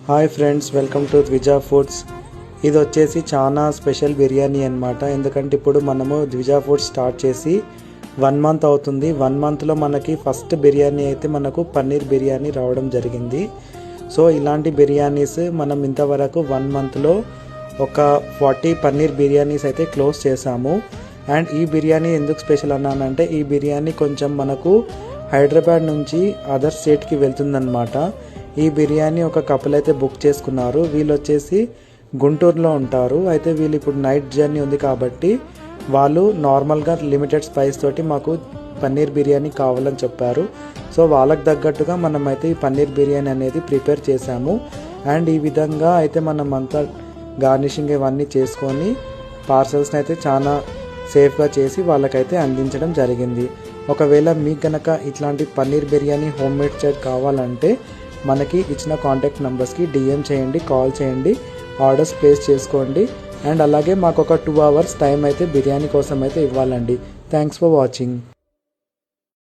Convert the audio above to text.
Hi friends, welcome to Dwija foods. ఇది వచ్చేసి చాలా స్పెషల్ బిర్యానీ అనమాట. ఎందుకంటే ఇప్పుడు మనము ద్విజా ఫుడ్స్ స్టార్ట్ చేసి 1 మంత్ అవుతుంది. 1 మంత్లో మనకి ఫస్ట్ బిర్యానీ అయితే మనకు పన్నీర్ బిర్యానీ రావడం జరిగింది. సో ఇలాంటి బిర్యానీస్ మనం ఇంతవరకు 1 మంత్లో ఒక 40 పన్నీర్ బిర్యానీస్ అయితే క్లోజ్ చేసాము. అండ్ ఈ బిర్యానీ ఎందుకు స్పెషల్ అన్నానంటే, ఈ బిర్యానీ కొంచెం మనకు హైదరాబాద్ నుంచి అదర్ స్టేట్కి వెళ్తుందన్నమాట. ఈ బిర్యానీ ఒక కపుల్ అయితే బుక్ చేసుకున్నారు. వీళ్ళు వచ్చేసి గుంటూరులో ఉంటారు. అయితే వీళ్ళు ఇప్పుడు నైట్ జర్నీ ఉంది కాబట్టి వాళ్ళు నార్మల్గా లిమిటెడ్ స్పైస్ తోటి మాకు పన్నీర్ బిర్యానీ కావాలని చెప్పారు. సో వాళ్ళకి తగ్గట్టుగా మనమైతే ఈ పన్నీర్ బిర్యానీ అనేది ప్రిపేర్ చేసాము. అండ్ ఈ విధంగా అయితే మనం అంతా గార్నిషింగ్ ఇవన్నీ చేసుకొని పార్సల్స్ని అయితే చాలా సేఫ్గా చేసి వాళ్ళకైతే అందించడం జరిగింది. ఒకవేళ మీకు కనుక ఇట్లాంటి paneer biryani home made style కావాలంటే మనకి ఇచ్చిన కాంటాక్ట్ నెంబర్స్కి DM చేయండి, కాల్ చేయండి, ఆర్డర్స్ ప్లేస్ చేసుకోండి. అండ్ అలాగే మాకు ఒక 2 hours టైం అయితే బిర్యానీ కోసం అయితే ఇవ్వాలండి. Thanks for watching.